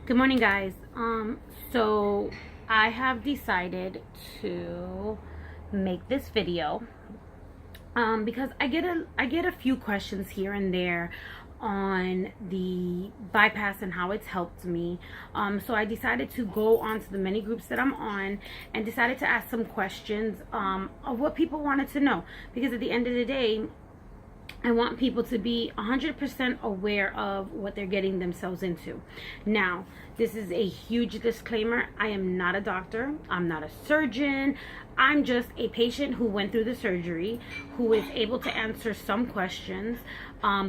Good morning, guys. So I have decided to make this video because I get a few questions here and there on the bypass and how it's helped me. So I decided to go onto the many groups that I'm on and decided to ask some questions of what people wanted to know, because at the end of the day, I want people to be 100% aware of what they're getting themselves into. Now, this is a huge disclaimer. I am not a doctor. I'm not a surgeon. I'm just a patient who went through the surgery, who is able to answer some questions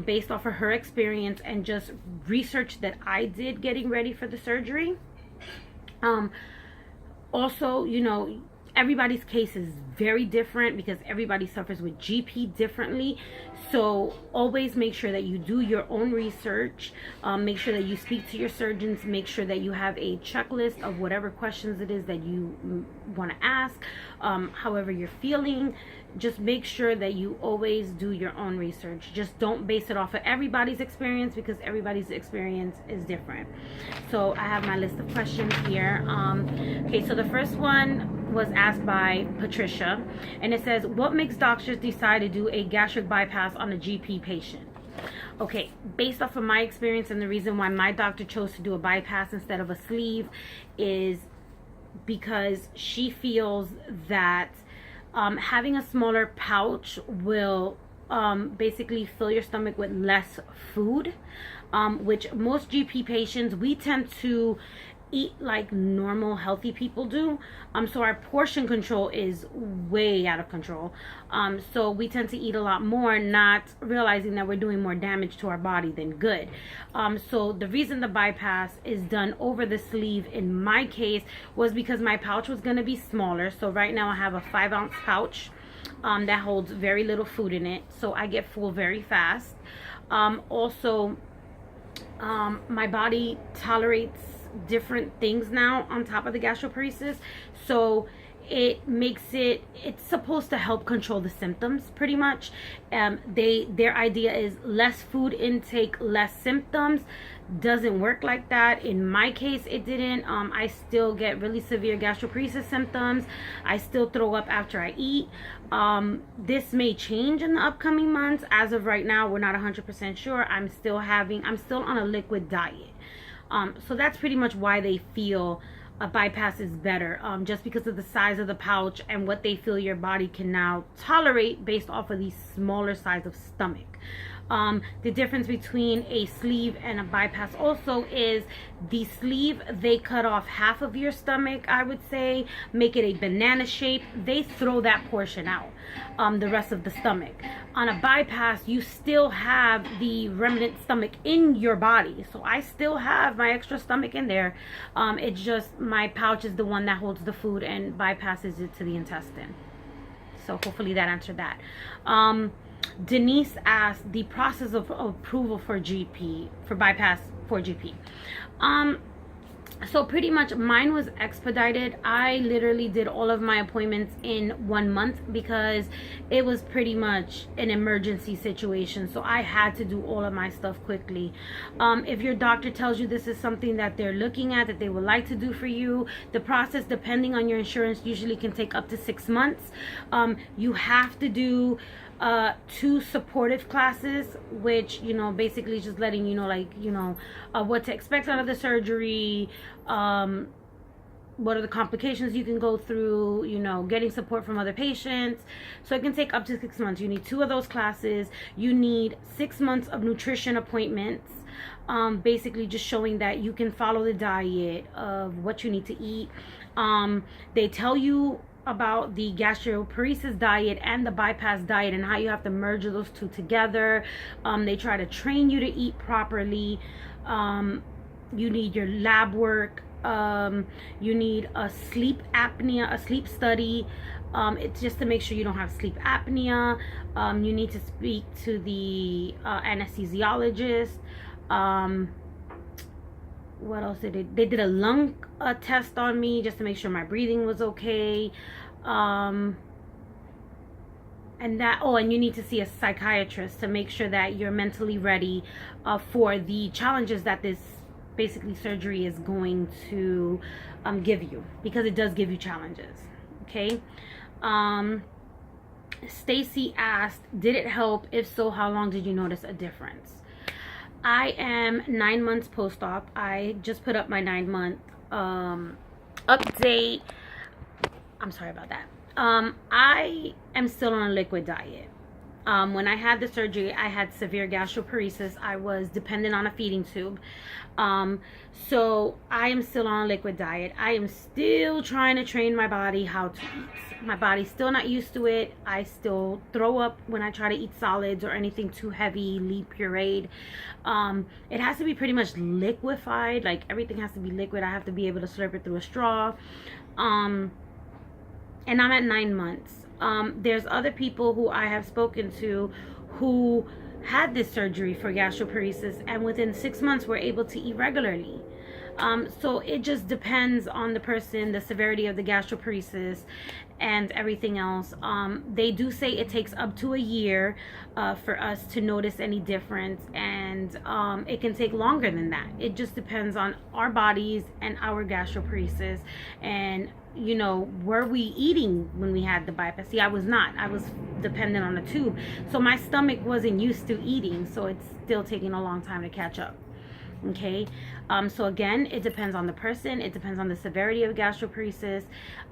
based off of her experience and just research that I did getting ready for the surgery. Also, everybody's case is very different because everybody suffers with GP differently. So always make sure that you do your own research. Make sure that you speak to your surgeons. Make sure that you have a checklist of whatever questions it is that you want to ask. However you're feeling, just make sure that you always do your own research. Just don't base it off of everybody's experience, because everybody's experience is different. So I have my list of questions here. Okay, so the first one was asked by Patricia, and it says, what makes doctors decide to do a gastric bypass on a GP patient? Okay, based off of my experience, and the reason why my doctor chose to do a bypass instead of a sleeve is because she feels that having a smaller pouch will basically fill your stomach with less food, which most GP patients, we tend to eat like normal healthy people do. So our portion control is way out of control. So we tend to eat a lot more, not realizing that we're doing more damage to our body than good. So the reason the bypass is done over the sleeve in my case was because my pouch was going to be smaller. So right now I have a 5-ounce pouch that holds very little food in it, so I get full very fast. Also, my body tolerates different things now on top of the gastroparesis, so it's supposed to help control the symptoms pretty much. Their idea is less food intake, less symptoms. Doesn't work like that. In my case, it didn't. I still get really severe gastroparesis symptoms. I still throw up after I eat. This may change in the upcoming months. As of right now, we're not 100% sure. I'm still on a liquid diet. So that's pretty much why they feel a bypass is better, just because of the size of the pouch and what they feel your body can now tolerate based off of the smaller size of stomach. The difference between a sleeve and a bypass also is the sleeve, they cut off half of your stomach, I would say, make it a banana shape. They throw that portion out, the rest of the stomach. On a bypass, you still have the remnant stomach in your body. So I still have my extra stomach in there. It's just my pouch is the one that holds the food and bypasses it to the intestine. So hopefully that answered that. Denise asked the process of approval for bypass for GP. So pretty much mine was expedited. I literally did all of my appointments in 1 month because it was pretty much an emergency situation. So I had to do all of my stuff quickly. If your doctor tells you this is something that they're looking at, that they would like to do for you, the process, depending on your insurance, usually can take up to 6 months. You have to do 2 supportive classes, which basically just letting you know what to expect out of the surgery, what are the complications you can go through, getting support from other patients. So it can take up to 6 months. You need 2 of those classes. You need 6 months of nutrition appointments, basically just showing that you can follow the diet of what you need to eat. They tell you about the gastroparesis diet and the bypass diet and how you have to merge those 2 together. They try to train you to eat properly. You need your lab work. You need a sleep study. It's just to make sure you don't have sleep apnea. You need to speak to the anesthesiologist. What else they did a lung test on me just to make sure my breathing was okay. And you need to see a psychiatrist to make sure that you're mentally ready for the challenges that this basically surgery is going to give you, because it does give you challenges. Okay. Stacy asked, did it help? If so, how long did you notice a difference? I am 9 months post-op. I just put up my 9-month update. I'm sorry about that. I am still on a liquid diet. When I had the surgery, I had severe gastroparesis. I was dependent on a feeding tube. So I am still on a liquid diet. I am still trying to train my body how to eat. My body's still not used to it. I still throw up when I try to eat solids or anything too heavily pureed. It has to be pretty much liquefied. Like, everything has to be liquid. I have to be able to slurp it through a straw. And I'm at 9 months. There's other people who I have spoken to who had this surgery for gastroparesis, and within 6 months were able to eat regularly. So it just depends on the person, the severity of the gastroparesis, and everything else. They do say it takes up to a year for us to notice any difference, and it can take longer than that. It just depends on our bodies and our gastroparesis, and you know, were we eating when we had the bypass? See, I was not. I was dependent on a tube, so my stomach wasn't used to eating, so it's still taking a long time to catch up. Okay. So again, it depends on the person, it depends on the severity of gastroparesis,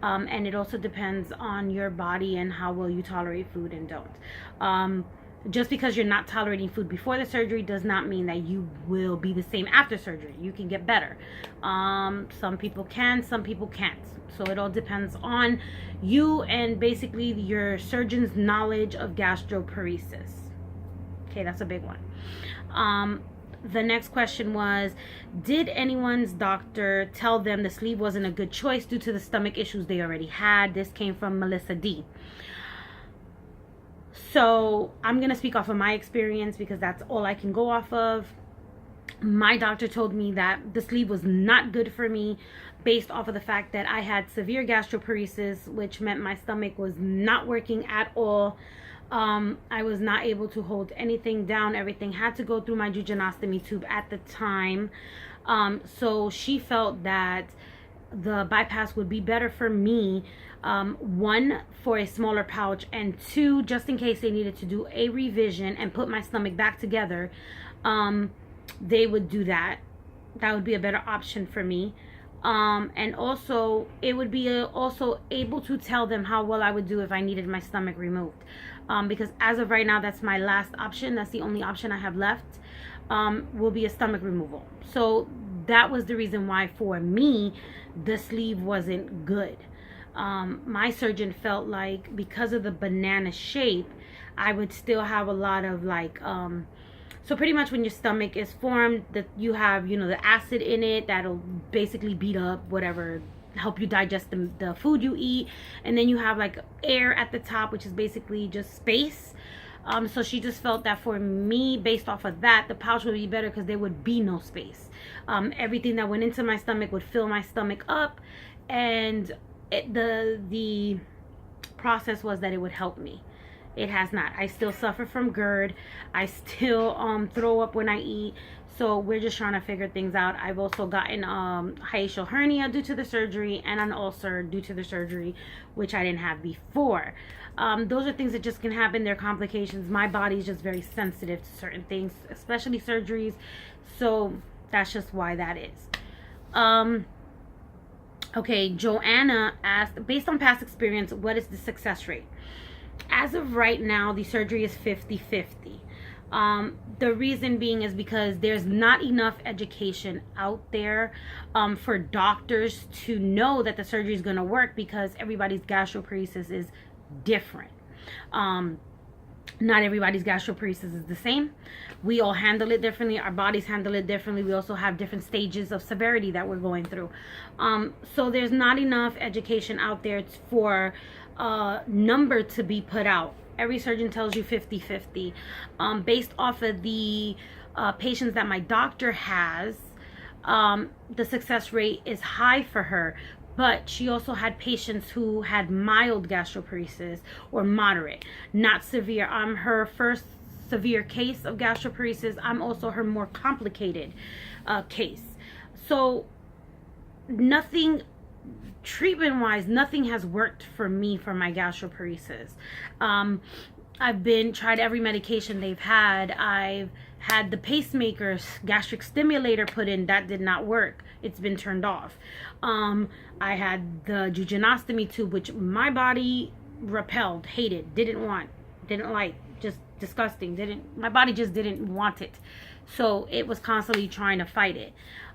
and it also depends on your body and how well you tolerate food and don't. Just because you're not tolerating food before the surgery does not mean that you will be the same after surgery. You can get better. Some people can, some people can't. So it all depends on you and basically your surgeon's knowledge of gastroparesis. Okay, that's a big one. The next question was, did anyone's doctor tell them the sleeve wasn't a good choice due to the stomach issues they already had? This came from Melissa D. So I'm going to speak off of my experience because that's all I can go off of. My doctor told me that the sleeve was not good for me based off of the fact that I had severe gastroparesis, which meant my stomach was not working at all. I was not able to hold anything down. Everything had to go through my duodenostomy tube at the time. So she felt that the bypass would be better for me. One, for a smaller pouch, and two, just in case they needed to do a revision and put my stomach back together, they would do that. That would be a better option for me. And also it would be also able to tell them how well I would do if I needed my stomach removed, because as of right now, that's my last option. That's the only option I have left, will be a stomach removal. So that was the reason why for me the sleeve wasn't good. My surgeon felt like because of the banana shape, I would still have a lot of like so pretty much when your stomach is formed, that you have, you know, the acid in it that'll basically beat up whatever, help you digest the food you eat, and then you have like air at the top, which is basically just space. So she just felt that for me, based off of that, the pouch would be better because there would be no space. Everything that went into my stomach would fill my stomach up, and the process was that it would help me. It has not. I still suffer from GERD. I still throw up when I eat. So we're just trying to figure things out. I've also gotten hiatal hernia due to the surgery and an ulcer due to the surgery, which I didn't have before. Those are things that just can happen. They're complications. My body is just very sensitive to certain things, especially surgeries. So that's just why that is. Okay, Joanna asked, based on past experience, what is the success rate? As of right now, the surgery is 50-50. The reason being is because there's not enough education out there for doctors to know that the surgery is going to work, because everybody's gastroparesis is different. Not everybody's gastroparesis is the same. We all handle it differently. Our bodies handle it differently. We also have different stages of severity that we're going through. So there's not enough education out there for number to be put out. Every surgeon tells you 50-50. Based off of the patients that my doctor has, the success rate is high for her. But she also had patients who had mild gastroparesis or moderate, not severe. I'm her first severe case of gastroparesis. I'm also her more complicated case. So nothing, treatment wise, nothing has worked for me for my gastroparesis. I've tried every medication they've had. I've had the pacemaker, gastric stimulator put in. That did not work. It's been turned off. I had the jejunostomy tube, which my body repelled, hated, didn't like, just disgusting. My body just didn't want it. So it was constantly trying to fight it.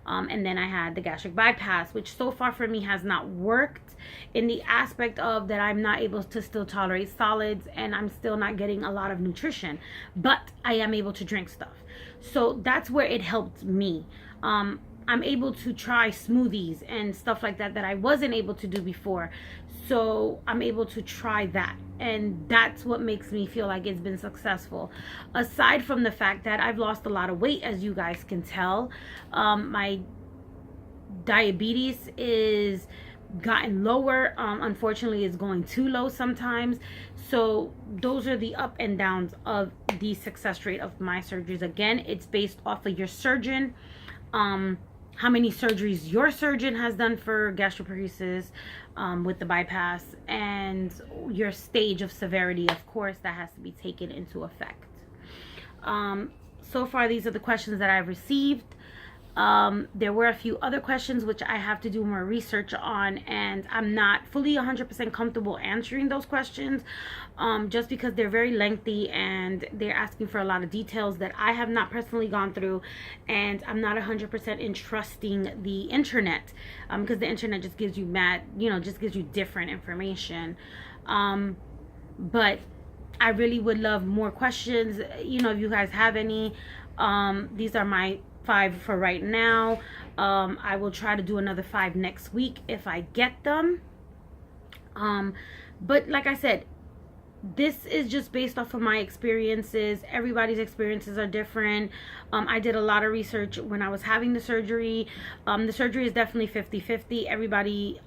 And then I had the gastric bypass, which so far for me has not worked in the aspect of that I'm not able to still tolerate solids, and I'm still not getting a lot of nutrition, but I am able to drink stuff. So that's where it helped me. I'm able to try smoothies and stuff like that I wasn't able to do before. So I'm able to try that. And that's what makes me feel like it's been successful. Aside from the fact that I've lost a lot of weight, as you guys can tell. My diabetes is gotten lower. Unfortunately, it's going too low sometimes. So those are the up and downs of the success rate of my surgeries. Again, it's based off of your surgeon. How many surgeries your surgeon has done for gastroparesis with the bypass, and your stage of severity, of course, that has to be taken into effect. So far, these are the questions that I've received. There were a few other questions which I have to do more research on, and I'm not fully 100% comfortable answering those questions, just because they're very lengthy and they're asking for a lot of details that I have not personally gone through, and I'm not 100% in trusting the internet, because the internet just gives you just gives you different information. But I really would love more questions. If you guys have any. These are my 5 for right now. I will try to do another 5 next week if I get them. But like I said, this is just based off of my experiences. Everybody's experiences are different. I did a lot of research when I was having the surgery. The surgery is definitely 50-50. Everybody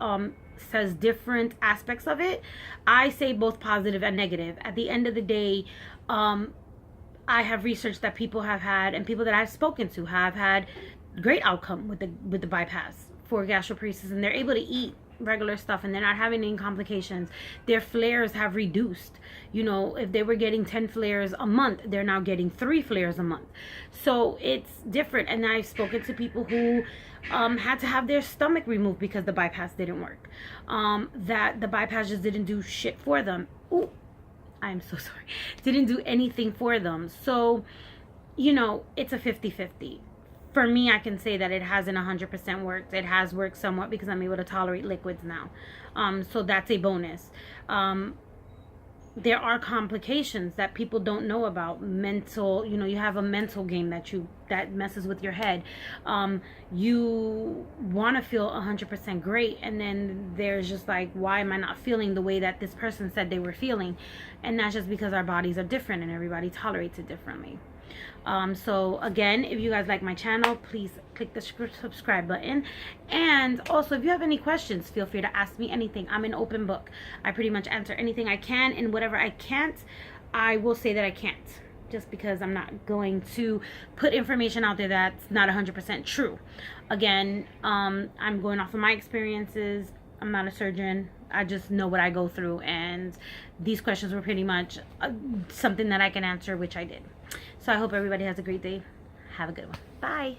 says different aspects of it. I say both positive and negative. At the end of the day, I have researched that people have had, and people that I've spoken to have had great outcome with the bypass for gastroparesis, and they're able to eat regular stuff and they're not having any complications. Their flares have reduced. If they were getting 10 flares a month, they're now getting 3 flares a month. So it's different. And I've spoken to people who had to have their stomach removed because the bypass didn't work. That the bypass just didn't do shit for them. Ooh, I am so sorry. Didn't do anything for them. So, it's a 50-50. For me, I can say that it hasn't 100% worked. It has worked somewhat because I'm able to tolerate liquids now. So that's a bonus. There are complications that people don't know about. Mental, you have a mental game that messes with your head. You want to feel 100% great, and then there's just like, why am I not feeling the way that this person said they were feeling? And that's just because our bodies are different and everybody tolerates it differently. So again, if you guys like my channel, please click the subscribe button. And also, if you have any questions, feel free to ask me anything. I'm an open book. I pretty much answer anything I can, and whatever I can't, I will say that I can't, just because I'm not going to put information out there that's not 100% true. Again, I'm going off of my experiences. I'm not a surgeon. I just know what I go through, and these questions were pretty much something that I can answer, which I did. So I hope everybody has a great day. Have a good one. Bye.